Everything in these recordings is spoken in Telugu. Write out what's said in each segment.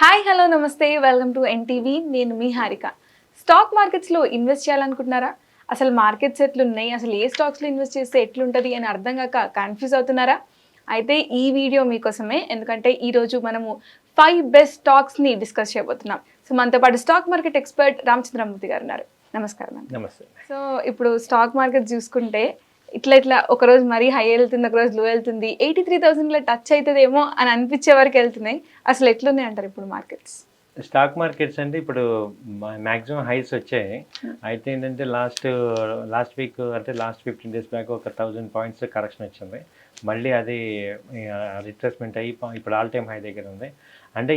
హాయ్ హలో నమస్తే వెల్కమ్ టు ఎన్టీవీ. నేను మీ హారిక. స్టాక్ మార్కెట్స్లో ఇన్వెస్ట్ చేయాలనుకుంటున్నారా? అసలు మార్కెట్స్ ఎట్లున్నాయి, అసలు ఏ స్టాక్స్లో ఇన్వెస్ట్ చేస్తే ఎట్లుంటుంది అని అర్థం కాక కన్ఫ్యూజ్ అవుతున్నారా? అయితే ఈ వీడియో మీకోసమే. ఎందుకంటే ఈరోజు మనము 5 బెస్ట్ స్టాక్స్ని డిస్కస్ చేయబోతున్నాం. సో మనతో పాటు స్టాక్ మార్కెట్ ఎక్స్పర్ట్ రామచంద్రమూర్తి గారు ఉన్నారు. నమస్కారం అండి. నమస్తే. సో ఇప్పుడు స్టాక్ మార్కెట్ చూసుకుంటే ఇట్లా ఒకరోజు మరీ హై వెళ్తుంది, ఒకరోజు లో వెళ్తుంది. 83,000లో టచ్ అవుతుందేమో అని అనిపించే వరకు వెళ్తున్నాయి. అసలు ఎట్లున్నాయి అంటారు ఇప్పుడు మార్కెట్స్? స్టాక్ మార్కెట్స్ అంటే ఇప్పుడు మ్యాక్సిమం హైస్ వచ్చాయి. అయితే ఏంటంటే లాస్ట్ వీక్ అంటే లాస్ట్ 15 days బ్యాక్ ఒక 1000 పాయింట్స్ కరెక్షన్ వచ్చింది. మళ్ళీ అది రిట్రేస్మెంట్ అయ్యి ఇప్పుడు ఆల్ టైమ్ హై దగ్గర ఉంది. అంటే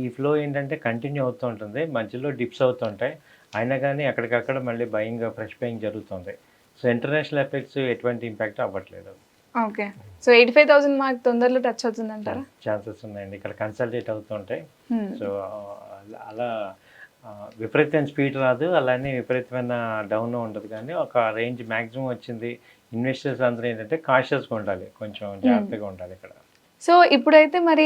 ఈ ఫ్లో ఏంటంటే కంటిన్యూ అవుతూ ఉంటుంది, మధ్యలో డిప్స్ అవుతుంటాయి. అయినా కానీ అక్కడికక్కడ మళ్ళీ ఫ్రెష్ బయింగ్ జరుగుతుంది. సో ఇంటర్నేషనల్ ఎఫెక్ట్స్ ఎటువంటి ఇంపాక్ట్ అవ్వట్లేదు. ఓకే. సో 85,000 మార్క్ తొందరలో టచ్ అవుతుంది అంటారా? ఛాన్సెస్ ఉన్నాయండి. ఇక్కడ కన్సల్టేట్ అవుతుంటాయి. సో అలా విపరీతమైన స్పీడ్ రాదు, అలానే విపరీతమైన డౌన్ ఉండదు, కానీ ఒక రేంజ్ మ్యాక్సిమం వచ్చింది. ఇన్వెస్టర్స్ అందరూ ఏంటంటే కాషియస్గా ఉండాలి, కొంచెం జాగ్రత్తగా ఉండాలి ఇక్కడ. సో ఇప్పుడైతే మరి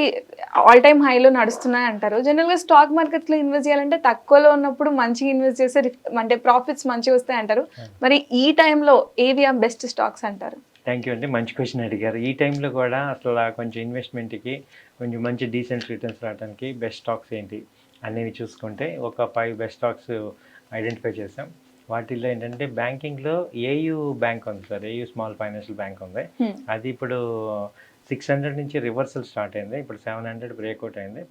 ఆల్ టైమ్ హైలో నడుస్తున్నాయి అంటారు. జనరల్గా స్టాక్ మార్కెట్లో ఇన్వెస్ట్ చేయాలంటే తక్కువలో ఉన్నప్పుడు మంచిగా ఇన్వెస్ట్ చేస్తే అంటే ప్రాఫిట్స్ మంచిగా వస్తాయి అంటారు. మరి ఈ టైంలో ఏవి బెస్ట్ స్టాక్స్ అంటారు? థ్యాంక్ యూ అండి, మంచి క్వశ్చన్ అడిగారు. ఈ టైంలో కూడా అసలు కొంచెం ఇన్వెస్ట్మెంట్కి కొంచెం మంచి డీసెంట్ రిటర్న్స్ రావడానికి బెస్ట్ స్టాక్స్ ఏంటి అనేవి చూసుకుంటే ఒక 5 బెస్ట్ స్టాక్స్ ఐడెంటిఫై చేసాం. వాటిల్లో ఏంటంటే బ్యాంకింగ్లో ఏయూ బ్యాంక్ ఉంది sir, AU small financial bank ఉంది. అది ఇప్పుడు 600 నుంచి రివర్సల్ స్టార్ట్ అయింది. ఇప్పుడు 700 బ్రేక్అవుట్ అయింది.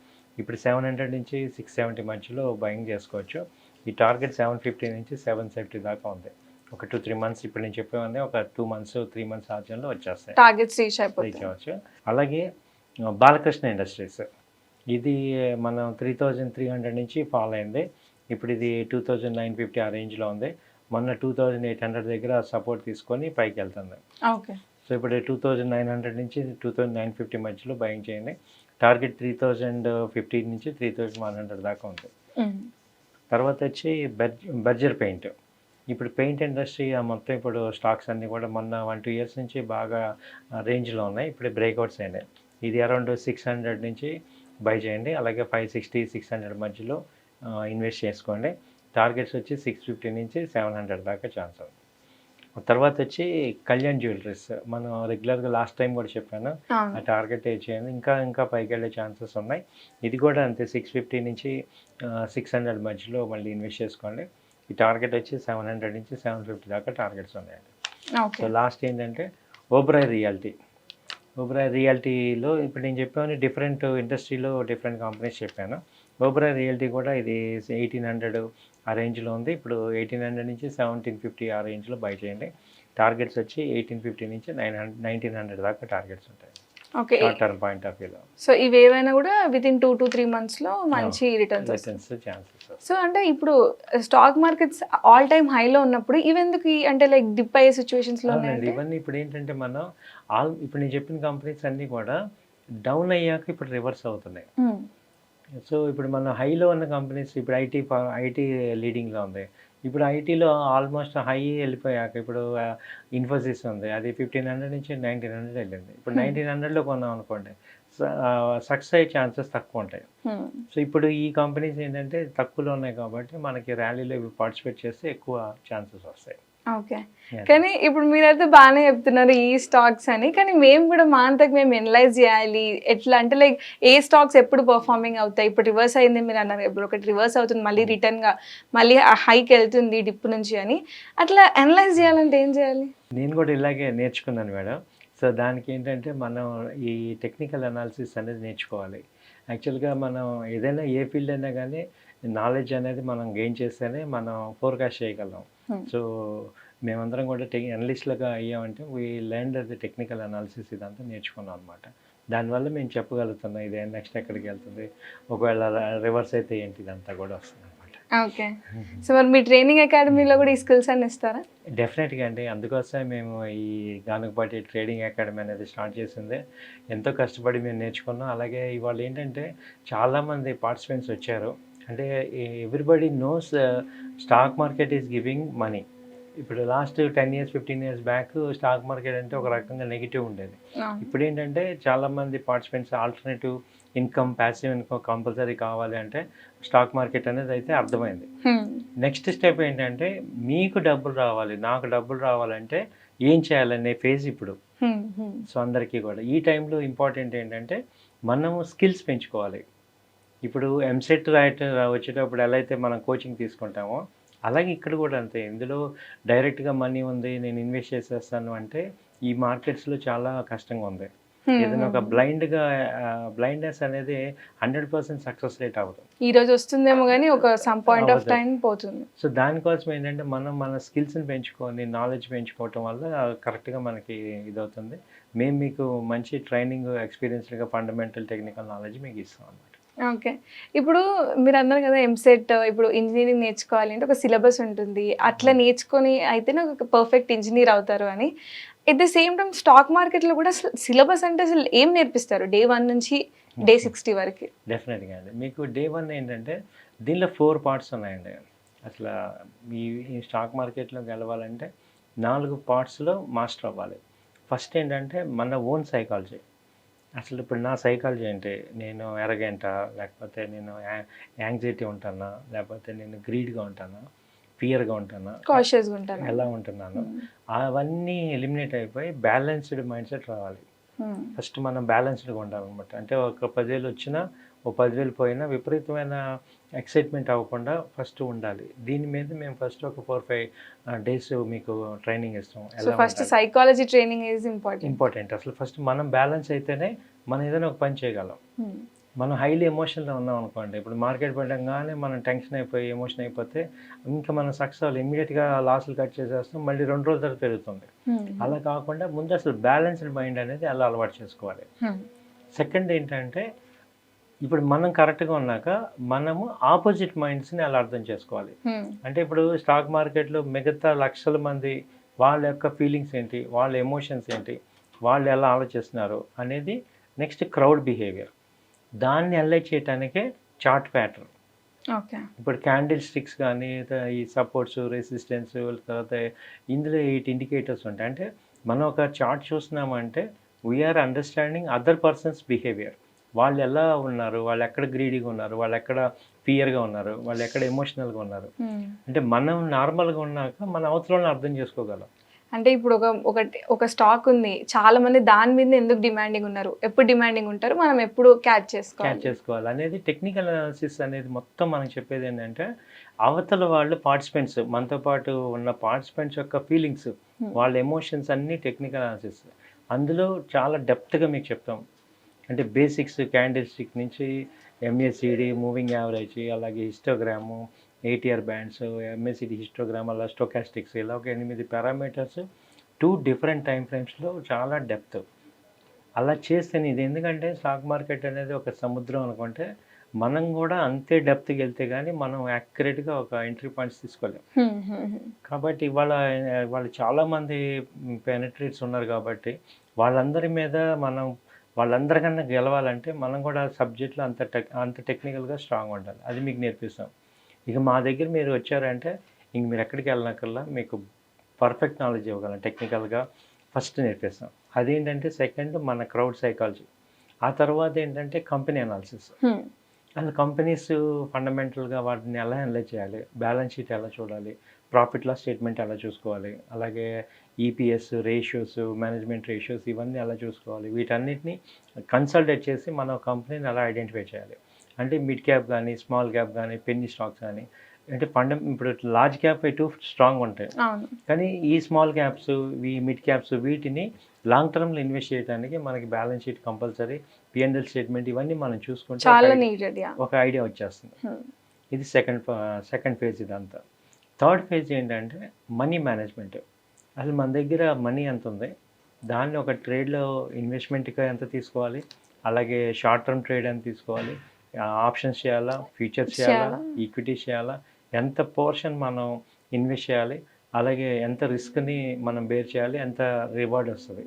ఇప్పుడు 700 నుంచి 670 మధ్యలో బయింగ్ చేసుకోవచ్చు. ఈ టార్గెట్ 750 నుంచి 770 దాకా ఉంది. ఒక 2-3 months ఇప్పుడు నేను చెప్పేవన్నీ ఒక 2 months 3 months ఆచరణలో వచ్చేస్తాయి, టార్గెట్స్ రీచ్ అవ్వచ్చు. అలాగే బాలకృష్ణ ఇండస్ట్రీస్, ఇది మనం 3300 నుంచి ఫాల్ అయింది. ఇప్పుడు ఇది 2950 ఆ రేంజ్లో ఉంది. మొన్న 2800 దగ్గర సపోర్ట్ తీసుకొని పైకి వెళ్తుంది. ఓకే. సో ఇప్పుడు 2900 నుంచి 2950 మధ్యలో బయింగ్ చేయండి. టార్గెట్ 3050 నుంచి 3100 దాకా ఉంది. తర్వాత వచ్చి బర్జర్ పెయింట్. ఇప్పుడు పెయింట్ ఇండస్ట్రీ మొత్తం ఇప్పుడు స్టాక్స్ అన్నీ కూడా మొన్న 1-2 years నుంచి బాగా రేంజ్లో ఉన్నాయి. ఇప్పుడు బ్రేక్అవుట్స్ అయినాయి. ఇది అరౌండ్ 600 నుంచి బై చేయండి. అలాగే 560-600 మధ్యలో ఇన్వెస్ట్ చేసుకోండి. టార్గెట్స్ వచ్చి 650 నుంచి 700 దాకా ఛాన్స్ ఉంది. తర్వాత వచ్చి కళ్యాణ్ జ్యువెలరీస్, మనం రెగ్యులర్గా లాస్ట్ టైం కూడా చెప్పాను, ఆ టార్గెట్ చేయండి. ఇంకా పైకి వెళ్ళే ఛాన్సెస్ ఉన్నాయి. ఇది కూడా అంతే, 650 నుంచి 600 మధ్యలో మళ్ళీ ఇన్వెస్ట్ చేసుకోండి. ఈ టార్గెట్ వచ్చి 700 నుంచి 750 దాకా టార్గెట్స్ ఉన్నాయండి. సో లాస్ట్ ఏంటంటే ఓబెరాయ్ రియాల్టీలో ఇప్పుడు నేను చెప్పాను, డిఫరెంట్ ఇండస్ట్రీలో డిఫరెంట్ కంపెనీస్ చెప్పాను. ఓబెరాయ్ రియాల్టీ కూడా ఇది 1800 ఆ రేంజ్లో ఉంది. ఇప్పుడు 1800 నుంచి 1750 ఆ రేంజ్లో బై చేయండి. టార్గెట్స్ వచ్చి 1850 నుంచి 1900 దాకా టార్గెట్స్ ఉంటాయి. Okay. Short term point of వ్యూలో. సో ఇవేవైనా కూడా వితిన్ 2 to 3 monthsలో మంచి రిటర్న్స్ ఛాన్సెస్. సో అంటే ఇప్పుడు స్టాక్ మార్కెట్స్ ఆల్ టైమ్ హైలో ఉన్నప్పుడు ఇవెందుకు అంటే లైక్ డిప్ అయ్యే సిచ్యువేషన్స్లో ఇవన్నీ ఇప్పుడు ఏంటంటే మనం ఇప్పుడు నేను చెప్పిన కంపెనీస్ అన్నీ కూడా డౌన్ అయ్యాక ఇప్పుడు రివర్స్ అవుతున్నాయి. సో ఇప్పుడు మన హైలో ఉన్న కంపెనీస్, ఇప్పుడు ఐటీ లీడింగ్లో ఉంది. ఇప్పుడు ఐటీలో ఆల్మోస్ట్ హై వెళ్ళిపోయాక ఇప్పుడు ఇన్ఫోసిస్ ఉంది, అది 1500 నుంచి 1900 వెళ్ళింది. ఇప్పుడు 1900లో కొన్నాం అనుకోండి, సక్సెస్ అయ్యే ఛాన్సెస్ తక్కువ ఉంటాయి. సో ఇప్పుడు ఈ కంపెనీస్ ఏంటంటే తక్కువలో ఉన్నాయి కాబట్టి మనకి ర్యాలీలో పార్టిసిపేట్ చేస్తే ఎక్కువ ఛాన్సెస్ వస్తాయి. ఓకే. కానీ ఇప్పుడు మీరైతే బాగానే చెప్తున్నారు ఈ స్టాక్స్ అని, కానీ మేము కూడా మా అంతకు మేము ఎనలైజ్ చేయాలి. ఎట్లా అంటే లైక్ ఏ స్టాక్స్ ఎప్పుడు పర్ఫార్మింగ్ అవుతాయి. ఇప్పుడు రివర్స్ అయింది మీరు అన్నారు, ఇప్పుడు ఒకటి రివర్స్ అవుతుంది, మళ్ళీ రిటర్న్గా మళ్ళీ హైకి వెళ్తుంది డిప్ నుంచి అని, అట్లా అనలైజ్ చేయాలంటే ఏం చేయాలి? నేను కూడా ఇలాగే నేర్చుకున్నాను మేడం. సో దానికి ఏంటంటే మనం ఈ టెక్నికల్ అనాలిసిస్ అనేది నేర్చుకోవాలి. యాక్చువల్గా మనం ఏదైనా ఏ ఫీల్డ్ అయినా కానీ నాలెడ్జ్ అనేది మనం గెయిన్ చేస్తేనే మనం ఫోర్కాస్ట్ చేయగలం. సో మేమందరం కూడా అనలిస్ట్లుగా అయ్యామంటే we learned the technical analysis, ఇదంతా నేర్చుకున్నాం అనమాట. దానివల్ల మేము చెప్పగలుగుతున్నాం ఇది నెక్స్ట్ ఎక్కడికి వెళ్తుంది, ఒకవేళ రివర్స్ అయితే ఏంటి, ఇదంతా కూడా వస్తుంది అనమాట. ఓకే. సో మరి మీ ట్రైనింగ్ అకాడమీలో కూడా ఈ స్కిల్స్ అన్ని ఇస్తారా? డెఫినెట్గా అండి. అందుకోసమే మేము ఈ గానుగపాటి ట్రేడింగ్ అకాడమీ అనేది స్టార్ట్ చేసింది. ఎంతో కష్టపడి మేము నేర్చుకున్నాం. అలాగే ఇవాళ ఏంటంటే చాలామంది పార్టిసిపెంట్స్ వచ్చారు. అంటే everybody knows stock market is giving money. ఇప్పుడు last 10 years 15 years back stock market అంటే ఒక రకంగా నెగిటివ్ ఉండేది. ఇప్పుడు ఏంటంటే చాలామంది participants alternative income, passive income compulsory కావాలి అంటే స్టాక్ మార్కెట్ అనేది అయితే అర్థమైంది. నెక్స్ట్ స్టెప్ ఏంటంటే మీకు డబ్బులు రావాలి, నాకు డబ్బులు రావాలంటే ఏం చేయాలనే ఫేజ్ ఇప్పుడు. సో అందరికీ కూడా ఈ టైంలో ఇంపార్టెంట్ ఏంటంటే మనము స్కిల్స్ పెంచుకోవాలి. ఇప్పుడు ఎంసెట్ వచ్చేటప్పుడు ఎలా అయితే మనం కోచింగ్ తీసుకుంటామో అలాగే ఇక్కడ కూడా అంతే. ఇందులో డైరెక్ట్గా మనీ ఉంది నేను ఇన్వెస్ట్ చేసేస్తాను అంటే ఈ మార్కెట్స్లో చాలా కష్టంగా ఉంది. ఏదైనా ఒక బ్లైండ్నెస్ అనేది 100% సక్సెస్ రేట్ అవ్వదు. ఈ రోజు వస్తుందేమో కానీ ఒక సమ్ పాయింట్ ఆఫ్ టైం పోతుంది. సో దానికోసం ఏంటంటే మనం మన స్కిల్స్ని పెంచుకొని నాలెడ్జ్ పెంచుకోవటం వల్ల కరెక్ట్గా మనకి ఇదవుతుంది. మేము మీకు మంచి ట్రైనింగ్ ఎక్స్పీరియన్స్డ్గా ఫండమెంటల్ టెక్నికల్ నాలెడ్జ్ మీకు ఇస్తాం అన్నమాట. ఓకే. ఇప్పుడు మీరు అన్నారు కదా ఎంసెట్ ఇప్పుడు ఇంజనీరింగ్ నేర్చుకోవాలి అంటే ఒక సిలబస్ ఉంటుంది, అట్లా నేర్చుకొని అయితేనే ఒక పర్ఫెక్ట్ ఇంజనీర్ అవుతారు అని. At the same time stock మార్కెట్లో కూడా సిలబస్ అంటే అసలు ఏం నేర్పిస్తారు డే 1 నుంచి డే 60 వరకు? డెఫినెట్గా అండి. మీకు డే 1 ఏంటంటే దీనిలో 4 పార్ట్స్ ఉన్నాయండి. అసలు ఈ స్టాక్ మార్కెట్లో గెలవాలంటే 4 పార్ట్స్లో మాస్టర్ అవ్వాలి. ఫస్ట్ ఏంటంటే మన ఓన్ సైకాలజీ. అసలు ఇప్పుడు నా సైకాలజీ అంటే నేను ఎరగెంటా, లేకపోతే నేను యాంగ్జైటీ ఉంటానా, లేకపోతే నేను గ్రీడ్గా ఉంటానా, ఫియర్గా ఉంటానా, కాషియస్గా ఉంటాను, ఎలా ఉంటున్నాను, అవన్నీ ఎలిమినేట్ అయిపోయి బ్యాలెన్స్డ్ మైండ్ సెట్ రావాలి. ఫస్ట్ మనం బ్యాలెన్స్డ్గా ఉండాలన్నమాట. అంటే ఒక 10,000 వచ్చినా ఓ 10,000 పోయినా విపరీతమైన ఎక్సైట్మెంట్ అవ్వకుండా ఫస్ట్ ఉండాలి. దీని మీద మేము ఫస్ట్ ఒక 4-5 డేస్ మీకు ట్రైనింగ్ ఇస్తాం. First psychology training is important. అసలు ఫస్ట్ మనం బ్యాలెన్స్ అయితేనే మనం ఏదైనా ఒక పని చేయగలం. మనం హైలీ ఎమోషన్లో ఉన్నాం అనుకోండి, ఇప్పుడు మార్కెట్ పడంగానే మనం టెన్షన్ అయిపోయి ఎమోషన్ అయిపోతే ఇంకా మనం సక్సెస్ అవ్వాలి, ఇమీడియట్గా లాస్లు కట్ చేసేస్తాం, మళ్ళీ 2 రోజుల తర్వాత పెరుగుతుంది. అలా కాకుండా ముందు అసలు బ్యాలెన్స్డ్ మైండ్ అనేది అలా అలవాటు చేసుకోవాలి. సెకండ్ ఏంటంటే ఇప్పుడు మనం కరెక్ట్గా ఉన్నాక మనము ఆపోజిట్ మైండ్స్ని అలా అర్థం చేసుకోవాలి. అంటే ఇప్పుడు స్టాక్ మార్కెట్లో మిగతా లక్షల మంది వాళ్ళ యొక్క ఫీలింగ్స్ ఏంటి, వాళ్ళ ఎమోషన్స్ ఏంటి, వాళ్ళు ఎలా ఆలోచిస్తున్నారు అనేది నెక్స్ట్ క్రౌడ్ బిహేవియర్. దాన్ని అనలైజ్ చేయడానికే చార్ట్ ప్యాటర్న్. ఓకే. ఇప్పుడు క్యాండిల్ స్టిక్స్ కానీ ఈ సపోర్ట్స్, రెసిస్టెన్స్, తర్వాత ఇందులో 8 ఇండికేటర్స్ ఉంటాయి. అంటే మనం ఒక చార్ట్ చూస్తున్నామంటే we are understanding other persons behaviour. వాళ్ళు ఎలా ఉన్నారు, వాళ్ళు ఎక్కడ గ్రీడీగా ఉన్నారు, వాళ్ళు ఎక్కడ ఫియర్గా ఉన్నారు, వాళ్ళు ఎక్కడ ఎమోషనల్గా ఉన్నారు. అంటే మనం నార్మల్గా ఉన్నాక మన అవసరాలను అర్థం చేసుకోగలం. అంటే ఇప్పుడు ఒక స్టాక్ ఉంది, చాలా మంది దాని మీద ఎందుకు డిమాండింగ్ ఉన్నారు, ఎప్పుడు డిమాండింగ్ ఉంటారు, మనం ఎప్పుడు క్యాచ్ చేసుకోవాలి అనేది టెక్నికల్ అనాలిసిస్ అనేది మొత్తం మనం చెప్పేది ఏంటంటే అవతల వాళ్ళు పార్టిసిపెంట్స్, మనతో పాటు ఉన్న పార్టిసిపెంట్స్ యొక్క ఫీలింగ్స్, వాళ్ళ ఎమోషన్స్ అన్నీ టెక్నికల్ అనాలిసిస్. అందులో చాలా డెప్త్గా మీకు చెప్తాం. అంటే బేసిక్స్ క్యాండిల్ స్టిక్ నుంచి ఎంఏసిడి, మూవింగ్ యావరేజ్, అలాగే హిస్టోగ్రాము, ATR బ్యాండ్స్, MACD హిస్టోగ్రామ్, అలా స్టోకాస్టిక్స్, ఇలా ఒక 8 పారామీటర్స్ 2 డిఫరెంట్ టైం ఫ్రేమ్స్లో చాలా డెప్త్. అలా చేస్తేనే ఇది. ఎందుకంటే స్టాక్ మార్కెట్ అనేది ఒక సముద్రం అనుకుంటే మనం కూడా అంతే డెప్త్కి వెళ్తే కానీ మనం యాక్యురేట్గా ఒక ఎంట్రీ పాయింట్స్ తీసుకోలేం. కాబట్టి వాళ్ళు చాలామంది పెనిట్రేట్స్ ఉన్నారు కాబట్టి వాళ్ళందరి మీద వాళ్ళందరికన్నా గెలవాలంటే మనం కూడా సబ్జెక్ట్లో అంత టెక్నికల్గా స్ట్రాంగ్ ఉండాలి. అది మీకు నేర్పిస్తాం. ఇక మా దగ్గర మీరు వచ్చారంటే ఇంక మీరు ఎక్కడికి వెళ్ళినకల్లా మీకు పర్ఫెక్ట్ నాలెడ్జ్ ఇవ్వగలం. టెక్నికల్గా ఫస్ట్ నేర్పిస్తాం. అదేంటంటే సెకండ్ మన క్రౌడ్ సైకాలజీ. ఆ తర్వాత ఏంటంటే కంపెనీ అనాలిసిస్. అసలు కంపెనీస్ ఫండమెంటల్గా వాటిని ఎలా అనలైజ్ చేయాలి, బ్యాలెన్స్ షీట్ ఎలా చూడాలి, ప్రాఫిట్ లాస్ స్టేట్మెంట్ ఎలా చూసుకోవాలి, అలాగే EPS రేషియోస్, మేనేజ్మెంట్ రేషియోస్, ఇవన్నీ ఎలా చూసుకోవాలి, వీటన్నిటిని కన్సల్టేట్ చేసి మన కంపెనీని ఎలా ఐడెంటిఫై చేయాలి. అంటే మిడ్ క్యాప్ కానీ, స్మాల్ క్యాప్ కానీ, పెన్నీ స్టాక్స్ కానీ, అంటే ఇప్పుడు లార్జ్ క్యాప్ ఎటు స్ట్రాంగ్ ఉంటాయి, కానీ ఈ స్మాల్ క్యాప్స్, ఈ మిడ్ క్యాప్స్, వీటిని లాంగ్ టర్మ్లో ఇన్వెస్ట్ చేయడానికి మనకి balance sheet compulsory, P&L statement, ఇవన్నీ మనం చూసుకుంటే ఒక ఐడియా వచ్చేస్తుంది. ఇది సెకండ్ ఫేజ్. ఇదంతా థర్డ్ ఫేజ్ ఏంటంటే మనీ మేనేజ్మెంట్. అసలు మన దగ్గర మనీ ఎంత ఉంది, దాన్ని ఒక ట్రేడ్లో ఇన్వెస్ట్మెంట్గా ఎంత తీసుకోవాలి, అలాగే షార్ట్ టర్మ్ ట్రేడ్ ఎంత తీసుకోవాలి, ఆప్షన్స్ చేయాలా, ఫ్యూచర్స్ చేయాలా, ఈక్విటీస్ చేయాలా, ఎంత పోర్షన్ మనం ఇన్వెస్ట్ చేయాలి, అలాగే ఎంత రిస్క్ని మనం బేర్ చేయాలి, ఎంత రివార్డ్ వస్తుంది,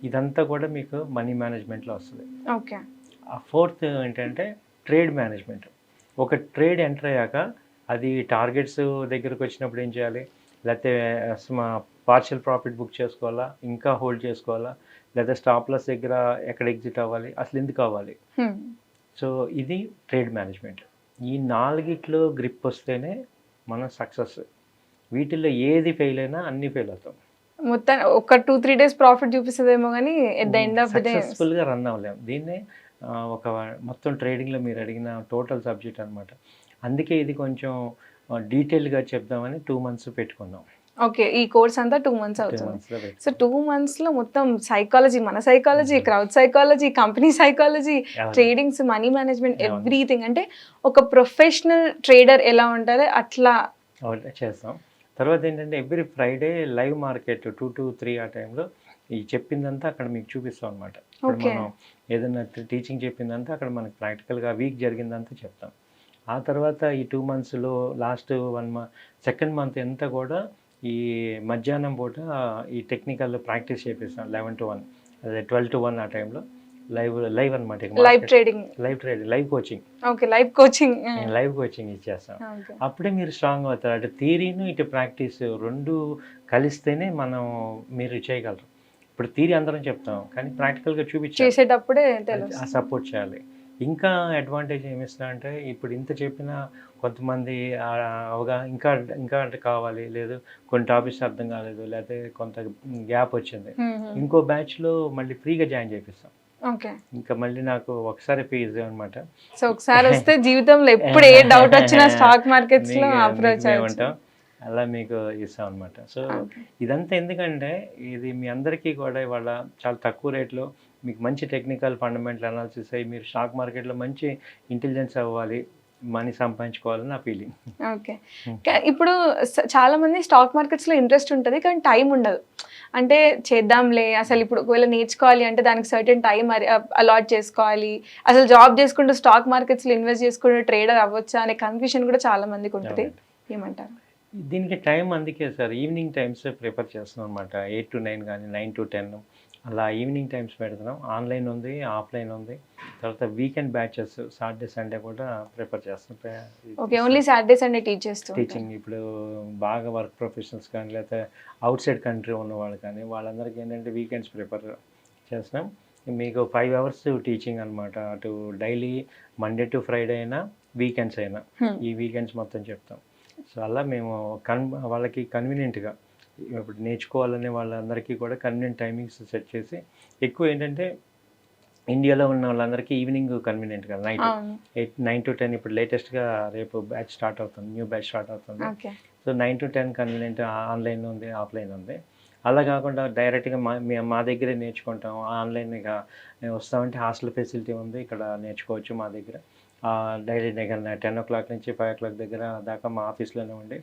ఇదంతా కూడా మీకు మనీ మేనేజ్మెంట్లో వస్తుంది. ఓకే. ఆ ఫోర్త్ ఏంటంటే ట్రేడ్ మేనేజ్మెంట్. ఒక ట్రేడ్ ఎంటర్ అయ్యాక అది టార్గెట్స్ దగ్గరకు వచ్చినప్పుడు ఏం చేయాలి, లేకపోతే పార్షియల్ ప్రాఫిట్ బుక్ చేసుకోవాలా, ఇంకా హోల్డ్ చేసుకోవాలా, లేదా స్టాప్ లాస్ దగ్గర ఎక్కడ ఎగ్జిట్ అవ్వాలి, అసలు ఎందుకు అవ్వాలి. సో ఇది ట్రేడ్ మేనేజ్మెంట్. ఈ నాలుగిట్లో గ్రిప్ వస్తేనే మనం సక్సెస్. వీటిల్లో ఏది ఫెయిల్ అయినా అన్ని ఫెయిల్ అవుతాం. మొత్తం ఒక 2-3 డేస్ ప్రాఫిట్ చూపిస్తుందేమో కానీ at the end of the day సక్సెస్ఫుల్గా రన్ అవ్వలేము. దీన్నే ఒక మొత్తం ట్రేడింగ్లో మీరు అడిగిన టోటల్ సబ్జెక్ట్ అనమాట. అందుకే ఇది కొంచెం డీటెయిల్గా చెప్దామని 2 months పెట్టుకున్నాం. ఓకే, ఈ కోర్స్ అంతా 2 months 2 అవుతుంది. monthsలో సో పెట్టుకున్నాం. 2 monthsలో మొత్తం సైకాలజీ, మన psychology, crowd psychology, company psychology, tradings, money management, everything. అంటే ఒక ప్రొఫెషనల్ ట్రేడర్ ఎలా ఉంటారో అట్లా చేస్తాం. తర్వాత ఏంటంటే every Friday live market 2 to 3 ఆ టైంలో ఈ చెప్పిందంతా అక్కడ మీకు చూపిస్తాం అనమాట. ఇప్పుడు మనం ఏదైనా టీచింగ్ చెప్పిందంతా అక్కడ మనకి ప్రాక్టికల్గా వీక్ జరిగిందంతా చెప్తాం. ఆ తర్వాత ఈ 2 monthsలో లాస్ట్ 1 month, సెకండ్ మంత్ అంతా కూడా ఈ మధ్యాహ్నం పూట ఈ టెక్నికల్ ప్రాక్టీస్ చేపిస్తాం 11 to 1, అదే 12 to 1 ఆ టైంలో లైవ్ అనమాట. Live trading, live coaching. Okay, live coaching, live coaching ఇచ్చేస్తాం. అప్పుడే మీరు స్ట్రాంగ్ అవుతారు. అంటే థియరీను ఇటు ప్రాక్టీస్ రెండు కలిస్తేనే మీరు చేయగలరు. ఇప్పుడు థియరీ అందరం చెప్తాం, కానీ ప్రాక్టికల్గా చేసేటప్పుడే సపోర్ట్ చేయాలి. ఇంకా అడ్వాంటేజ్ ఏమిస్తా అంటే ఇప్పుడు ఇంత చెప్పినా కొంతమంది ఇంకా ఇంకా అంటే కావాలి, లేదు కొన్ని టాపిక్స్ అర్థం కాలేదు, లేకపోతే కొంత గ్యాప్ వచ్చింది, ఇంకో బ్యాచ్లో మళ్ళీ ఫ్రీగా జాయిన్ చేపిస్తాం. ఓకే, ఇంకా మళ్ళీ నాకు ఒకసారి ఫీజు అనమాట. సో ఒకసారి వస్తే జీవితంలో ఎప్పుడు ఏ డౌట్ వచ్చినా స్టాక్ మార్కెట్స్ లో అప్రోచ్ ఉంటాం, అలా మీకు ఇస్తాం అనమాట. సో ఇదంతా ఎందుకంటే ఇది మీ అందరికీ కూడా ఇవాళ చాలా తక్కువ రేట్లో మీకు మంచి టెక్నికల్ ఫండమెంటల్ అనాలిసిస్ అయ్యి మీరు స్టాక్ మార్కెట్లో మంచి ఇంటెలిజెన్స్ అవ్వాలి, మనీ సంపాదించుకోవాలని నా ఫీలింగ్. ఓకే, ఇప్పుడు చాలా మంది స్టాక్ మార్కెట్స్ లో ఇంట్రెస్ట్ ఉంటుంది కానీ టైం ఉండదు. అంటే చేద్దాంలే, అసలు ఇప్పుడు ఒకవేళ నేర్చుకోవాలి అంటే దానికి సర్టెన్ టైం అలాట్ చేసుకోవాలి, అసలు జాబ్ చేసుకుంటూ స్టాక్ మార్కెట్స్ లో ఇన్వెస్ట్ చేసుకుంటూ ట్రేడర్ అవ్వచ్చా అనే కన్ఫ్యూషన్ కూడా చాలా మందికి ఉంటుంది. ఏమంటారు? దీనికి టైం అందుకే సార్ ఈవినింగ్ టైమ్స్ ప్రిఫర్ చేస్తున్నాం అనమాట. 8 to 9 కానీ 9 to 10 అలా ఈవినింగ్ టైమ్స్ పెడుతున్నాం. ఆన్లైన్ ఉంది, ఆఫ్లైన్ ఉంది. తర్వాత వీకెండ్ బ్యాచెస్ సాటర్డే సండే కూడా ప్రిఫర్ చేస్తాం. Okay, only Saturday Sunday teaching. ఇప్పుడు బాగా వర్క్ ప్రొఫెషనల్స్ కానీ లేకపోతే అవుట్ సైడ్ కంట్రీ ఉన్న వాళ్ళు కానీ వాళ్ళందరికీ ఏంటంటే వీకెండ్స్ ప్రిఫర్ చేస్తున్నాం. మీకు 5 hours టీచింగ్ అనమాట. అటు డైలీ మండే టు ఫ్రైడే అయినా వీకెండ్స్ అయినా ఈ వీకెండ్స్ మొత్తం చెప్తాం. సో అలా మేము వాళ్ళకి కన్వీనియంట్గా ఇప్పుడు నేర్చుకోవాలనే వాళ్ళందరికీ కూడా కన్వీనియంట్ టైమింగ్స్ సెట్ చేసి, ఎక్కువ ఏంటంటే ఇండియాలో ఉన్న వాళ్ళందరికీ ఈవినింగ్ కన్వీనియంట్ కదా, 9 to 10 ఇప్పుడు లేటెస్ట్గా రేపు బ్యాచ్ స్టార్ట్ అవుతుంది, న్యూ బ్యాచ్ స్టార్ట్ అవుతుంది. సో 9 to 10 కన్వీనియంట్, ఆన్లైన్ ఉంది, ఆఫ్లైన్ ఉంది. అలా కాకుండా డైరెక్ట్గా మా దగ్గరే నేర్చుకుంటాం. ఆన్లైన్గా వస్తామంటే హాస్టల్ ఫెసిలిటీ ఉంది, ఇక్కడ నేర్చుకోవచ్చు మా దగ్గర. డైలీ 10 o'clock నుంచి 5 o'clock దగ్గర దాకా మా ఆఫీస్లోనే ఉండి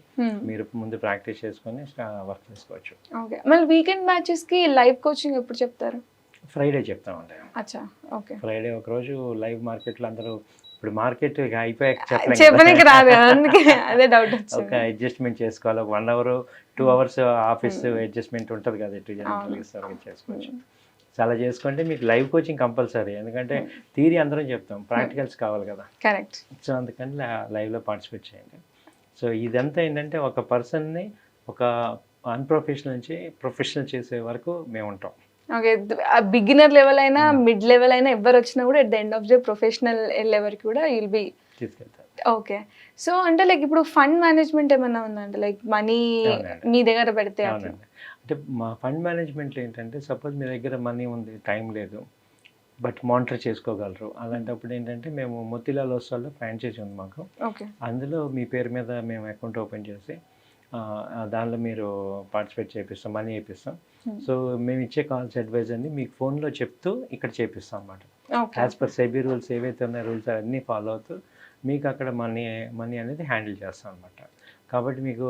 మీరు ముందు ప్రాక్టీస్ చేసుకొని వర్క్ చేసుకోవచ్చు. ఓకే, మళ్ళీ వీకెండ్ బ్యాచెస్కి లైవ్ కోచింగ్ ఎప్పుడు చెప్తారు? ఫ్రైడే చెప్తామండి. అచ్చా, ఓకే, ఫ్రైడే ఒకరోజు లైవ్ మార్కెట్లో అందరూ ఇప్పుడు మార్కెట్ అయిపోయాక చెప్పడానికి రాదు, అందుకే అదే డౌట్ వచ్చింది. ఒక అడ్జస్ట్మెంట్ చేసుకోవాలి. 1 hour 2 hours ఆఫీస్ అడ్జస్ట్మెంట్ ఉంటుంది కదా, ఎటు చేసుకోవచ్చు. చాలా చేసుకుంటే మీకు లైవ్ కోచింగ్ కంపల్సరీ, ఎందుకంటే థియరీ అందరం చెప్తాం, ప్రాక్టికల్స్ కావాలి కదా. కరెక్ట్. సో అందుకని లైవ్లో పార్టిసిపేట్ చేయండి. సో ఇదంతా ఏంటంటే ఒక పర్సన్ని ఒక అన్ప్రొఫెషనల్ నుంచి ప్రొఫెషనల్ చేసే వరకు మేము ఉంటాం. ఓకే, బిగినర్ లెవెల్ అయినా మిడ్ లెవెల్ అయినా ఎవరు వచ్చినా కూడా at the end of day professional లెవెల్కి కూడా విల్ బి తీసుకెళ్తారు. ఓకే, సో అంటే లైక్ ఇప్పుడు ఫండ్ మేనేజ్మెంట్ ఏమన్నా ఉందంటే లైక్ మనీ మీ దగ్గర పెడితే? అంటే మా ఫండ్ మేనేజ్మెంట్లో ఏంటంటే సపోజ్ మీ దగ్గర మనీ ఉంది, టైం లేదు, బట్ మానిటర్ చేసుకోగలరు. అలాంటప్పుడు ఏంటంటే మేము మోతీలాల్ ఓస్వాల్లో ఫ్రాంచైజీ ఉంది మాకు. అందులో మీ పేరు మీద మేము అకౌంట్ ఓపెన్ చేసి దానిలో మీరు పార్టిసిపేట్ చేపిస్తాం, మనీ వేపిస్తాం. సో మేము ఇచ్చే కాల్స్ అడ్వైజర్ని మీకు ఫోన్లో చెప్తూ ఇక్కడ చేపిస్తాం అన్నమాట. యాజ్ పర్ సెబీ రూల్స్ ఏవైతే ఉన్నాయో రూల్స్ అన్నీ ఫాలో అవుతూ మీకు అక్కడ మనీ అనేది హ్యాండిల్ చేస్తాం అనమాట. కాబట్టి మీకు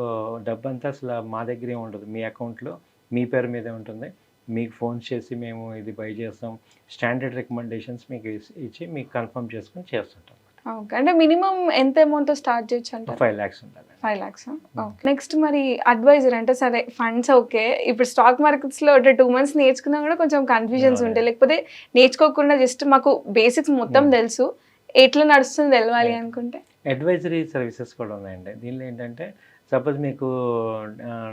డబ్బు అంతా అసలు మా దగ్గరే ఉండదు, మీ అకౌంట్లో మీ పేరు మీదే ఉంటుంది. మీకు ఫోన్ చేసి మేము ఇది బై చేస్తాం, స్టాండర్డ్ రికమెండేషన్స్ మీకు ఇచ్చి మీకు కన్ఫర్మ్ చేసుకొని చేస్తుంటాం. ఓకే, అంటే మినిమం ఎంత అమౌంట్ స్టార్ట్ చేయొచ్చు అంటే? 5 lakhs ఉండాలి. 5 lakhs. ఓకే, నెక్స్ట్ మరి అడ్వైజర్ అంటే సరే ఫండ్స్ ఓకే, ఇప్పుడు స్టాక్ మార్కెట్స్లో 2 months నేర్చుకున్నా కూడా కొంచెం కన్ఫ్యూజన్స్ ఉంటాయి, లేకపోతే నేర్చుకోకుండా జస్ట్ మాకు బేసిక్స్ మొత్తం తెలుసు, ఎట్లా నడుస్తుంది తెలవాలి అనుకుంటే? అడ్వైజరీ సర్వీసెస్ కూడా ఉన్నాయండి. దీనిలో ఏంటంటే సపోజ్ మీకు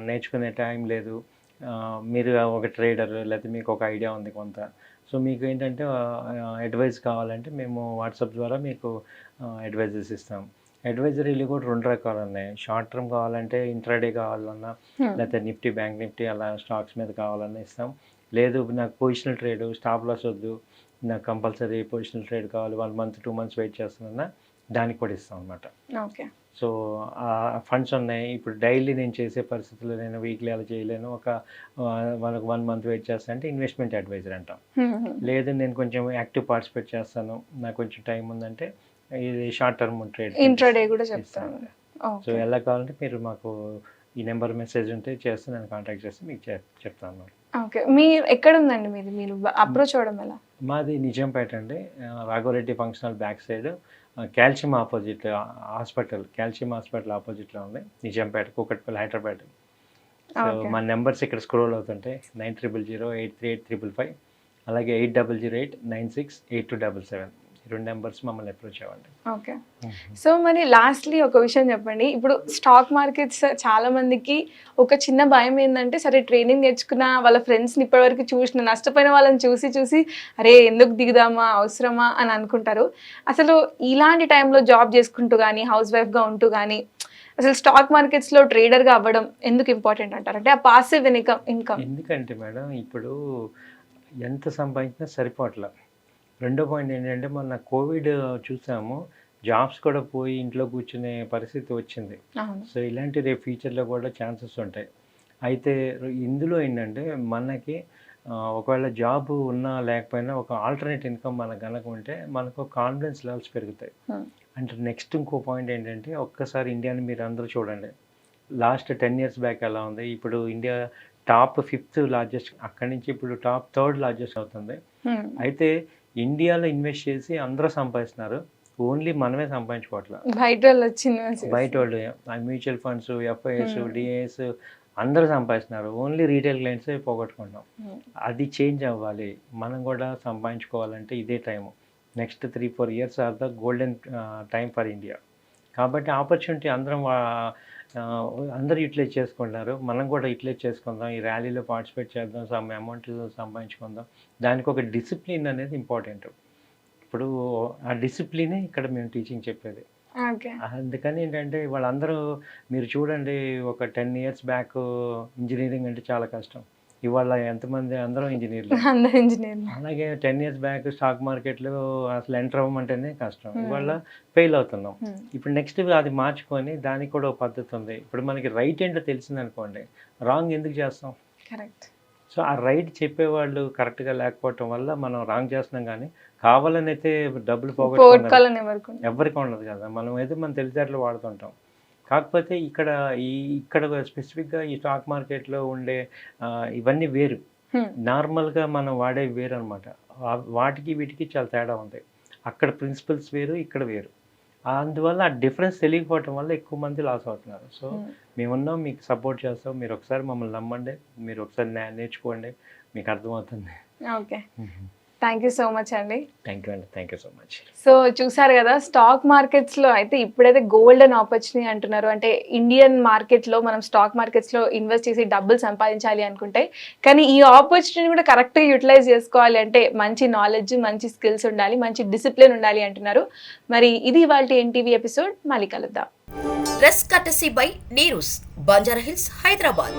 నేర్చుకునే టైం లేదు, మీరు ఒక ట్రేడర్ లేకపోతే మీకు ఒక ఐడియా ఉంది కొంత, సో మీకు ఏంటంటే అడ్వైస్ కావాలంటే మేము వాట్సాప్ ద్వారా మీకు అడ్వైజెస్ ఇస్తాం. అడ్వైజరీలు కూడా 2 రకాలు ఉన్నాయి. షార్ట్ టర్మ్ కావాలంటే ఇంట్రాడే కావాలన్నా, లేకపోతే నిఫ్టీ, బ్యాంక్ నిఫ్టీ అలా స్టాక్స్ మీద కావాలన్నా ఇస్తాం. లేదు నాకు పొజిషనల్ ట్రేడ్, స్టాప్ లాస్ వద్దు, నాకు కంపల్సరీ పొజిషనల్ ట్రేడ్ కావాలి, 1 month 2 months వెయిట్ చేస్తున్నా, దానికి కూడా ఇస్తాం అనమాట. ఓకే. సో ఫండ్స్ ఉన్నాయి. ఇప్పుడు డైలీ నేను చేసే పరిస్థితుల్లో నేను వీక్లీ అలా చేయలేను, మనకు 1 month వెయిట్ చేస్తాను అంటే ఇన్వెస్ట్మెంట్ అడ్వైజర్ అంటాం. లేదు నేను కొంచెం యాక్టివ్ పార్టిసిపేట్ చేస్తాను, నాకు కొంచెం టైం ఉందంటే ఇది షార్ట్ టర్మ్ ట్రేడ్, ఇంట్రాడే కూడా చెప్తాను. సో ఎలా కావాలంటే మీరు మాకు ఈ నెంబర్ మెసేజ్ ఉంటే చేస్తే నేను కాంటాక్ట్ చేస్తే మీకు చెప్తాను. ఓకే. మీరు ఎక్కడ ఉందండి మీది, మీరు అప్రోచ్ అవ్వడం ఎలా? మాది నిజాంపేట అండి, Raghava Reddy function hall back side, calcium opposite hospital, calcium hospital ఆపోజిట్లో ఉంది, నిజాంపేట, కూకట్పల్లి, హైదరాబాద్. సో మా నెంబర్స్ ఇక్కడ స్క్రోల్ అవుతుంటాయి, 9000838555, అలాగే 8008968277, 2 నెంబర్స్ మమ్మల్ని అప్రోచ్ అవ్వండి. ఓకే. సో మరి లాస్ట్లీ ఒక విషయం చెప్పండి. ఇప్పుడు స్టాక్ మార్కెట్స్ చాలా మందికి ఒక చిన్న భయం ఏంటంటే, సరే ట్రైనింగ్ నేర్చుకున్న వాళ్ళ ఫ్రెండ్స్ని ఇప్పటివరకు చూసిన నష్టపోయిన వాళ్ళని చూసి అరే ఎందుకు దిగుదామా, అవసరమా అని అనుకుంటారు. అసలు ఇలాంటి టైంలో జాబ్ చేసుకుంటూ కానీ, హౌస్ వైఫ్గా ఉంటూ కానీ, అసలు స్టాక్ మార్కెట్స్లో ట్రేడర్గా అవ్వడం ఎందుకు ఇంపార్టెంట్ అంటారు? అంటే ఆ పాసివ్ ఇన్కమ్. ఎందుకంటే మేడం ఇప్పుడు ఎంత సంపాదించినా సరిపోవట్లేదు. రెండో పాయింట్ ఏంటంటే మొన్న కోవిడ్ చూసాము, జాబ్స్ కూడా పోయి ఇంట్లో కూర్చునే పరిస్థితి వచ్చింది. సో ఇలాంటి రేపు ఫ్యూచర్లో కూడా ఛాన్సెస్ ఉంటాయి. అయితే ఇందులో ఏంటంటే మనకి ఒకవేళ జాబ్ ఉన్నా లేకపోయినా ఒక ఆల్టర్నేట్ ఇన్కమ్ మనకు కనుక ఉంటే మనకు కాన్ఫిడెన్స్ లెవెల్స్ పెరుగుతాయి. అంటే నెక్స్ట్ ఇంకో పాయింట్ ఏంటంటే, ఒక్కసారి ఇండియాని మీరు అందరూ చూడండి, లాస్ట్ 10 years బ్యాక్ ఎలా ఉంది, ఇప్పుడు ఇండియా టాప్ 5th లార్జెస్ట్, అక్కడి నుంచి ఇప్పుడు టాప్ 3rd లార్జెస్ట్ అవుతుంది. అయితే ఇండియాలో ఇన్వెస్ట్ చేసి అందరూ సంపాదిస్తున్నారు, ఓన్లీ మనమే సంపాదించుకోవట్లేదు. బయట వాళ్ళు మ్యూచువల్ ఫండ్స్, ఎఫ్ఐఎస్, డిఏఎస్ అందరూ సంపాదిస్తున్నారు, ఓన్లీ రీటైల్ క్లయింట్సే పోగొట్టుకుంటాం. అది చేంజ్ అవ్వాలి. మనం కూడా సంపాదించుకోవాలంటే ఇదే time. Next 3-4 years are the golden time for India. కాబట్టి ఆపర్చునిటీ అందరూ యూటిలైజ్ చేసుకుంటున్నారు, మనం కూడా యూటిలైజ్ చేసుకుందాం, ఈ ర్యాలీలో పార్టిసిపేట్ చేద్దాం, సమ్ అమౌంట్ సంపాదించుకుందాం. దానికి ఒక డిసిప్లిన్ అనేది ఇంపార్టెంట్. ఇప్పుడు ఆ డిసిప్లినే ఇక్కడ మేము టీచింగ్ చెప్పేది. అందుకని ఏంటంటే వాళ్ళందరూ మీరు చూడండి, ఒక 10 years బ్యాక్ ఇంజనీరింగ్ అంటే చాలా కష్టం, ఇవాళ ఎంతమంది అందరం ఇంజనీర్లు. అలాగే 10 years బ్యాక్ స్టాక్ మార్కెట్లో అసలు ఎంటర్ అవ్వమంటేనే కష్టం, ఇవాళ ఫెయిల్ అవుతున్నాం. ఇప్పుడు నెక్స్ట్ అది మార్చుకొని దానికి కూడా ఒక పద్ధతి ఉంది. ఇప్పుడు మనకి రైట్ ఏంటో తెలిసింది అనుకోండి, రాంగ్ ఎందుకు చేస్తాం? కరెక్ట్. సో ఆ రైట్ చెప్పేవాళ్ళు కరెక్ట్గా లేకపోవటం వల్ల మనం రాంగ్ చేస్తున్నాం. కానీ కావాలని అయితే డబ్బులు పోగొట్టుకోవాలని ఎవరికి ఉండదు కదా, మనం అయితే మన తెలివితేటలు వాడుతుంటాం. కాకపోతే ఇక్కడ స్పెసిఫిక్గా ఈ స్టాక్ మార్కెట్లో ఉండే ఇవన్నీ వేరు, నార్మల్గా మనం వాడేవి వేరు అనమాట. వాటికి వీటికి చాలా తేడా ఉంది. అక్కడ ప్రిన్సిపల్స్ వేరు, ఇక్కడ వేరు. అందువల్ల ఆ డిఫరెన్స్ తెలియకపోవటం వల్ల ఎక్కువ మంది లాస్ అవుతున్నారు. సో మేమున్నాం, మీకు సపోర్ట్ చేస్తాం, మీరు ఒకసారి మమ్మల్ని నమ్మండి, మీరు ఒకసారి నేర్చుకోండి, మీకు అర్థమవుతుంది. Okay, thank you so much అండి. థ్యాంక్ యూ అండి, thank you so much. So చూసారు కదా, స్టాక్ మార్కెట్స్లో అయితే ఇప్పుడైతే గోల్డెన్ ఆపర్చునిటీ అంటున్నారు. అంటే ఇండియన్ మార్కెట్లో మనం స్టాక్ మార్కెట్స్లో ఇన్వెస్ట్ చేసి డబ్బులు సంపాదించాలి అనుకుంటే, కానీ ఈ ఆపర్చునిటీ కూడా కరెక్ట్గా యూటిలైజ్ చేసుకోవాలి అంటే మంచి నాలెడ్జ్, మంచి స్కిల్స్ ఉండాలి, మంచి డిసిప్లిన్ ఉండాలి అంటున్నారు. మరి ఇది ఇవాల్టి ఎన్టీవీ ఎపిసోడ్. మళ్ళీ కలుద్దాం. Dress courtesy by Neeru's, Banjara hills, Hyderabad.